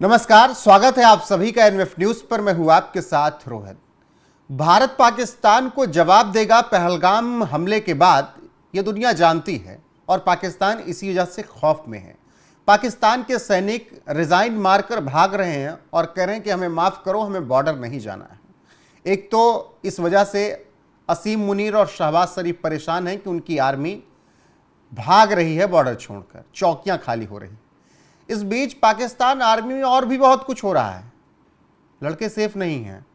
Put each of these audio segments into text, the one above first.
नमस्कार, स्वागत है आप सभी का एनएफ न्यूज पर। मैं हूं आपके साथ रोहित। भारत पाकिस्तान को जवाब देगा पहलगाम हमले के बाद, यह दुनिया जानती है और पाकिस्तान इसी वजह से खौफ में है। पाकिस्तान के सैनिक रिजाइन मारकर भाग रहे हैं और कह रहे हैं कि हमें माफ करो, हमें बॉर्डर नहीं जाना है। एक तो इस वजह से असीम मुनीर और शहबाज शरीफ परेशान हैं कि उनकी आर्मी भाग रही है बॉर्डर छोड़कर, चौकियां खाली हो रही। इस बीच पाकिस्तान आर्मी में और भी बहुत कुछ हो रहा है। लड़के सेफ नहीं हैं।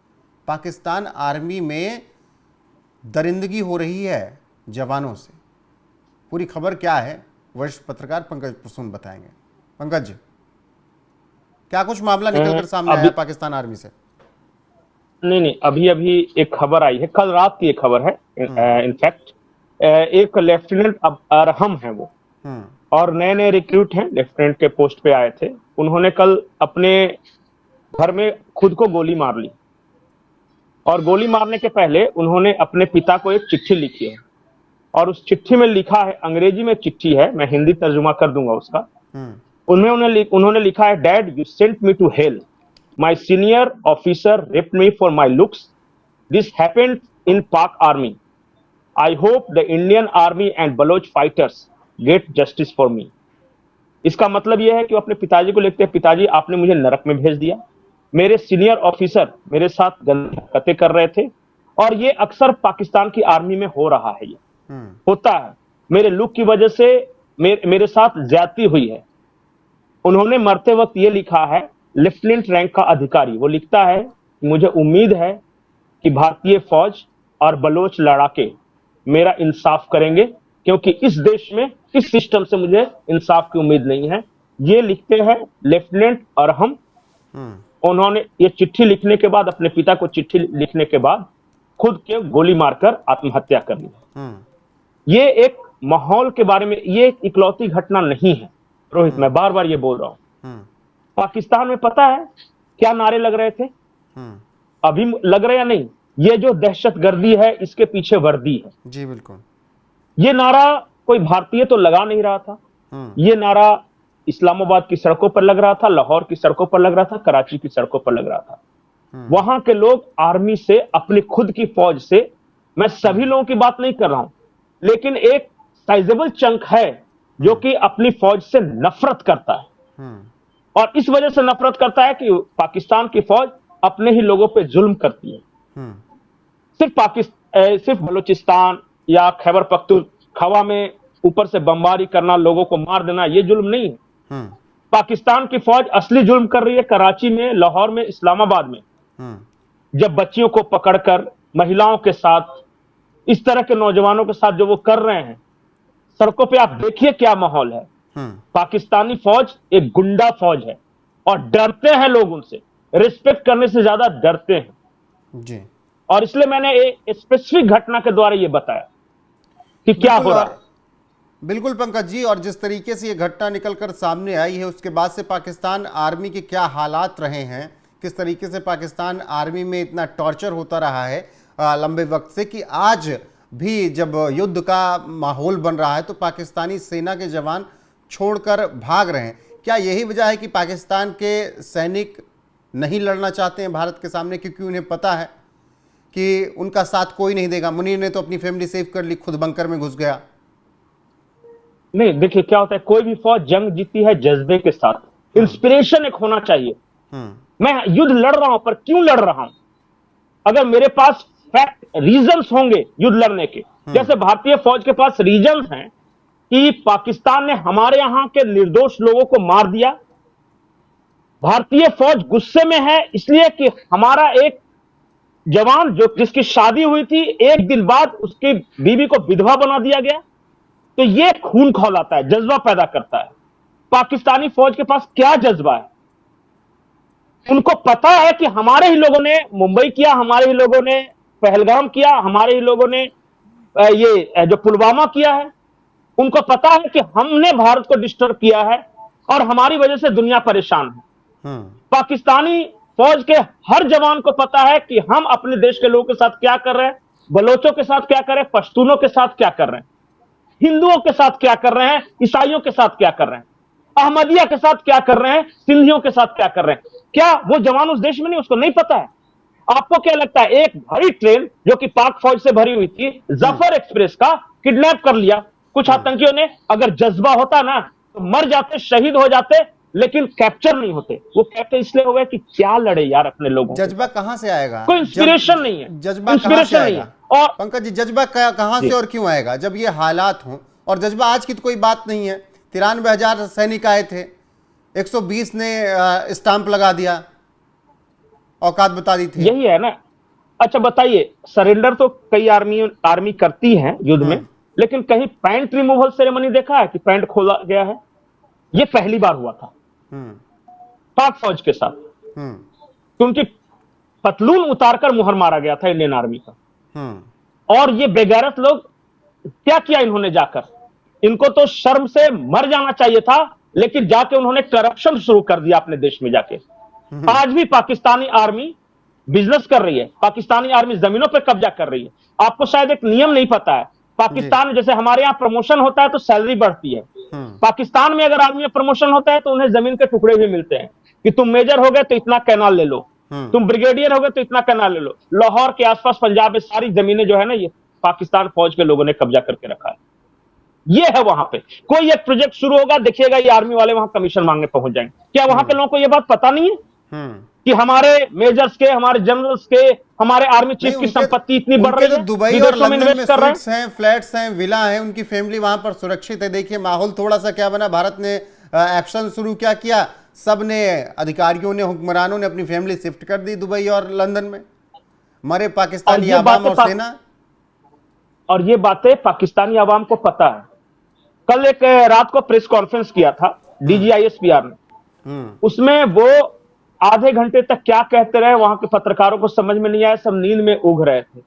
पाकिस्तान आर्मी में दरिंदगी हो रही है जवानों से। पूरी खबर क्या है, वरिष्ठ पत्रकार पंकज प्रसून बताएंगे। पंकज, क्या कुछ मामला निकलकर सामने आया पाकिस्तान आर्मी से? नहीं, अभी एक खबर आई है, कल रात की एक खबर है। इनफैक्ट एक लेफ्टिनेंट अरहम है वो, और नए रिक्रूट हैं, लेफ्टिनेंट के पोस्ट पे आए थे। उन्होंने कल अपने घर में खुद को गोली मार ली, और गोली मारने के पहले उन्होंने अपने पिता को एक चिट्ठी लिखी है, और उस चिट्ठी में लिखा है, अंग्रेजी में चिट्ठी है, मैं हिंदी तर्जुमा कर दूंगा उसका। उन्होंने लिखा है, dad you sent me to hell, my senior officer raped me for my looks, this happened in Pak army, I hope the Indian army and Baloch fighters get justice for me. इसका मतलब यह है कि वो अपने पिताजी को लिखते हैं, पिताजी आपने मुझे नरक में भेज दिया, मेरे सीनियर ऑफिसर मेरे साथ गंदी हरकतें कर रहे थे, और ये अक्सर पाकिस्तान की आर्मी में हो रहा है, ये होता है, मेरे लुक की वजह से मेरे साथ ज्यादती हुई है। उन्होंने मरते वक्त ये लिखा है, लेफ्टिनेंट रैंक का अधिकारी, वो लिखता है, मुझे उम्मीद है कि भारतीय फौज और बलोच लड़ाके मेरा इंसाफ करेंगे, क्योंकि इस देश में इस सिस्टम से मुझे इंसाफ की उम्मीद नहीं है। ये लिखते हैं लेफ्टिनेंट अरहम। उन्होंने ये चिट्ठी लिखने के बाद, अपने पिता को चिट्ठी लिखने के बाद, खुद के गोली मारकर आत्महत्या कर ली। ये एक माहौल के बारे में, ये एक इकलौती घटना नहीं है रोहित, मैं बार बार ये बोल रहा हूं। पाकिस्तान में पता है क्या नारे लग रहे थे, अभी लग रहे या नहीं? ये जो दहशतगर्दी है, इसके पीछे वर्दी है। जी बिल्कुल। ये नारा कोई भारतीय तो लगा नहीं रहा था। ये नारा इस्लामाबाद की सड़कों पर लग रहा था, लाहौर की सड़कों पर लग रहा था, कराची की सड़कों पर लग रहा था। वहां के लोग आर्मी से, अपनी खुद की फौज से, मैं सभी लोगों की बात नहीं कर रहा हूं, लेकिन एक साइजेबल चंक है जो कि अपनी फौज से नफरत करता है, और इस वजह से नफरत करता है कि पाकिस्तान की फौज अपने ही लोगों पे जुल्म करती है। सिर्फ बलूचिस्तान या खैबर पख्तूनख्वा में ऊपर से बमबारी करना, लोगों को मार देना, ये जुल्म नहीं है। पाकिस्तान की फौज असली जुल्म कर रही है कराची में, लाहौर में, इस्लामाबाद में, जब बच्चियों को पकड़कर, महिलाओं के साथ, इस तरह के नौजवानों के साथ जो वो कर रहे हैं सड़कों पे, आप देखिए क्या माहौल है। पाकिस्तानी फौज एक गुंडा फौज है, और डरते हैं लोग उनसे, रिस्पेक्ट करने से ज्यादा डरते हैं जी। और इसलिए मैंने एक स्पेसिफिक घटना के द्वारा यह बताया कि क्या हो रहा है। बिल्कुल पंकज जी, और जिस तरीके से ये घटना निकलकर सामने आई है, उसके बाद से पाकिस्तान आर्मी के क्या हालात रहे हैं, किस तरीके से पाकिस्तान आर्मी में इतना टॉर्चर होता रहा है लंबे वक्त से, कि आज भी जब युद्ध का माहौल बन रहा है तो पाकिस्तानी सेना के जवान छोड़कर भाग रहे हैं। क्या यही वजह है कि पाकिस्तान के सैनिक नहीं लड़ना चाहते हैं भारत के सामने, क्योंकि उन्हें पता है कि उनका साथ कोई नहीं देगा? मुनीर ने तो अपनी फैमिली सेव कर ली, खुद बंकर में घुस गया। नहीं, देखिए क्या होता है, कोई भी फौज जंग जीती है जज्बे के साथ, इंस्पिरेशन एक होना चाहिए। मैं युद्ध लड़ रहा हूं, पर क्यों लड़ रहा हूं? अगर मेरे पास फैक्ट, रीजंस होंगे युद्ध लड़ने के, जैसे भारतीय फौज के पास रीजंस हैं कि पाकिस्तान ने हमारे यहां के निर्दोष लोगों को मार दिया, भारतीय फौज गुस्से में है इसलिए कि हमारा एक जवान जिसकी शादी हुई थी, एक दिन बाद उसकी बीवी को विधवा बना दिया गया, तो ये खून खौलाता है, जज्बा पैदा करता है। पाकिस्तानी फौज के पास क्या जज्बा है? उनको पता है कि हमारे ही लोगों ने मुंबई किया, हमारे ही लोगों ने पहलगाम किया, हमारे ही लोगों ने ये जो पुलवामा किया है। उनको पता है कि हमने भारत को डिस्टर्ब किया है और हमारी वजह से दुनिया परेशान है। पाकिस्तानी फौज के हर जवान को पता है कि हम अपने देश के लोगों के साथ क्या कर रहे हैं, बलोचों के साथ क्या कर रहे हैं, पश्तूनों के साथ क्या कर रहे हैं, हिंदुओं के साथ क्या कर रहे हैं, ईसाइयों के साथ क्या कर रहे हैं। अहमदिया के साथ क्या कर रहे हैं, सिंधियों के साथ क्या कर रहे हैं। क्या वो जवान उस देश में नहीं, उसको नहीं पता है? आपको क्या लगता है एक भरी ट्रेन जो कि पाक फौज से भरी हुई थी, जफर एक्सप्रेस का किडनैप कर लिया कुछ आतंकियों ने। अगर जज्बा होता ना तो मर जाते, शहीद हो जाते, लेकिन कैप्चर नहीं होते। वो कैप्चर इसलिए हो गए कि क्या लड़े यार अपने लोगों को। जज्बा कहां से आएगा? कोई इंस्पिरेशन नहीं है, जज्बा कहां से इंस्पिरेशन नहीं है। आएगा? और पंकज जी, जज्बा कहां से और क्यों आएगा जब ये हालात हों? और जज्बा आज की तो कोई बात नहीं है। 93,000 सैनिक आए थे, 120 ने स्टाम्प लगा दिया, औकात बता दी थी। यही है ना। अच्छा बताइए, सरेंडर तो कई आर्मी करती है युद्ध में, लेकिन कहीं पैंट रिमूवल सेरेमनी देखा है कि पैंट खोला गया है? ये पहली बार हुआ था पाक फौज के साथ, क्योंकि पतलून उतारकर मुहर मारा गया था इंडियन आर्मी का। और ये बेगैरत लोग क्या किया इन्होंने जाकर? इनको तो शर्म से मर जाना चाहिए था, लेकिन जाके उन्होंने करप्शन शुरू कर दिया अपने देश में जाके। आज भी पाकिस्तानी आर्मी बिजनेस कर रही है, पाकिस्तानी आर्मी जमीनों पर कब्जा कर रही है। आपको शायद एक नियम नहीं पता है, पाकिस्तान में जैसे हमारे यहाँ प्रमोशन होता है तो सैलरी बढ़ती है, पाकिस्तान में अगर आर्मी में प्रमोशन होता है तो उन्हें जमीन के टुकड़े भी मिलते हैं कि तुम मेजर हो गए तो इतना कैनाल ले लो, तुम ब्रिगेडियर हो गए तो इतना कैनाल ले लो। लाहौर के आसपास पंजाब में सारी जमीनें जो है ना, ये पाकिस्तान फौज के लोगों ने कब्जा करके रखा है। ये है वहां पे कोई एक प्रोजेक्ट शुरू होगा, देखिएगा ये आर्मी वाले वहां कमीशन मांगने पहुंच जाएंगे। क्या वहां पे लोगों को ये बात पता नहीं है कि हमारे मेजर्स के, हमारे जनरल्स के, हमारे आर्मी चीफ की संपत्ति इतनी बढ़ रही है, दुबई और लंदन में स्वीट्स हैं, फ्लैट्स हैं, विला हैं, उनकी फैमिली वहां पर सुरक्षित है। देखिए माहौल थोड़ा सा क्या बना, भारत ने एक्शन शुरू क्या किया, सब ने, अधिकारियों ने, हुक्मरानों ने अपनी फैमिली शिफ्ट कर दी दुबई और लंदन में। मरे पाकिस्तानी आवाम और सेना। और ये बातें पाकिस्तानी आवाम को पता है। कल एक रात को प्रेस कॉन्फ्रेंस किया था DGISPR ने, उसमें वो आधे घंटे तक क्या कहते रहे, वहां के पत्रकारों को समझ में नहीं आया, सब नींद में उग रहे थे।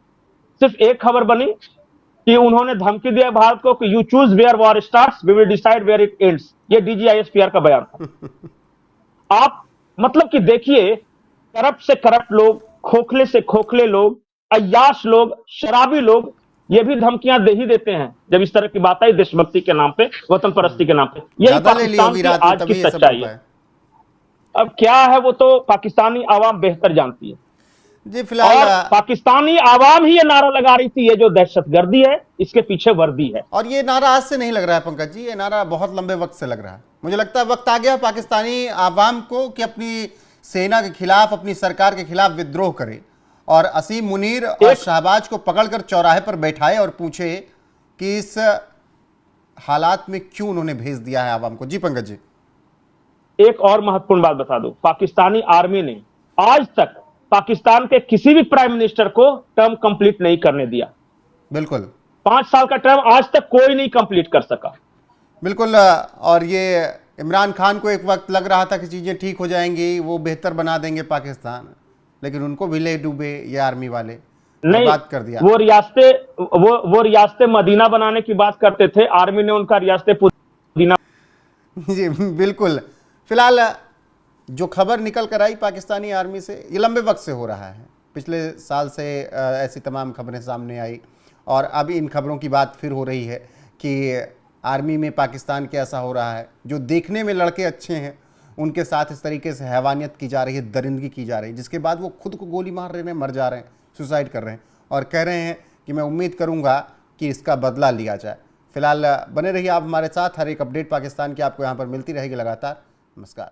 सिर्फ एक खबर बनी कि उन्होंने धमकी दिया भारत को कि you choose where war starts, we will decide where it ends. ये DGISPR का बयान था। आप मतलब कि देखिए, करप्ट से करप्ट लोग, खोखले से खोखले लोग, अय्याश लोग, शराबी लोग, ये भी धमकियां दे ही देते हैं जब इस तरह की बात आई देशभक्ति के नाम पे, वतन परस्ती के नाम पे। यही पाकिस्तान की आज की सच्चाई है। अब क्या है वो तो पाकिस्तानी आवाम बेहतर जानती है जी। फिलहाल पाकिस्तानी आवाम ही ये नारा लगा रही थी, ये जो दहशतगर्दी है इसके पीछे वर्दी है। और ये नारा आज से नहीं लग रहा है पंकज जी, ये नारा बहुत लंबे वक्त से लग रहा है। मुझे लगता है वक्त आ गया पाकिस्तानी आवाम को कि अपनी सेना के खिलाफ, अपनी सरकार के खिलाफ विद्रोह करे और असीम मुनीर और शहबाज को पकड़कर चौराहे पर बैठाए और पूछे कि इस हालात में क्यों उन्होंने भेज दिया है आवाम को। जी पंकज जी, एक और महत्वपूर्ण बात बता दूं, पाकिस्तानी आर्मी ने आज तक पाकिस्तान के किसी भी प्राइम मिनिस्टर को टर्म कंप्लीट नहीं करने दिया। बिल्कुल 5 साल का टर्म आज तक कोई नहीं कंप्लीट कर सका। बिल्कुल। और ये इमरान खान को एक वक्त लग रहा था कि चीजें ठीक हो जाएंगी, वो बेहतर बना देंगे पाकिस्तान, लेकिन उनको भी ले डूबे ये आर्मी वाले, नहीं बात कर दिया। वो रियासतें मदीना बनाने की बात करते थे, आर्मी ने उनका रियासतें पुदीना। जी बिल्कुल। फिलहाल जो खबर निकल कर आई पाकिस्तानी आर्मी से, ये लंबे वक्त से हो रहा है, पिछले साल से ऐसी तमाम खबरें सामने आई और अब इन खबरों की बात फिर हो रही है कि आर्मी में पाकिस्तान के ऐसा हो रहा है, जो देखने में लड़के अच्छे हैं उनके साथ इस तरीके से हैवानियत की जा रही है, दरिंदगी की जा रही है, जिसके बाद वो खुद को गोली मार रहे हैं, मर जा रहे हैं, सुसाइड कर रहे हैं और कह रहे हैं कि मैं उम्मीद करूंगा कि इसका बदला लिया जाए। फिलहाल बने रहिए आप हमारे साथ, हर एक अपडेट पाकिस्तान की आपको यहाँ पर मिलती रहेगी लगातार। नमस्कार।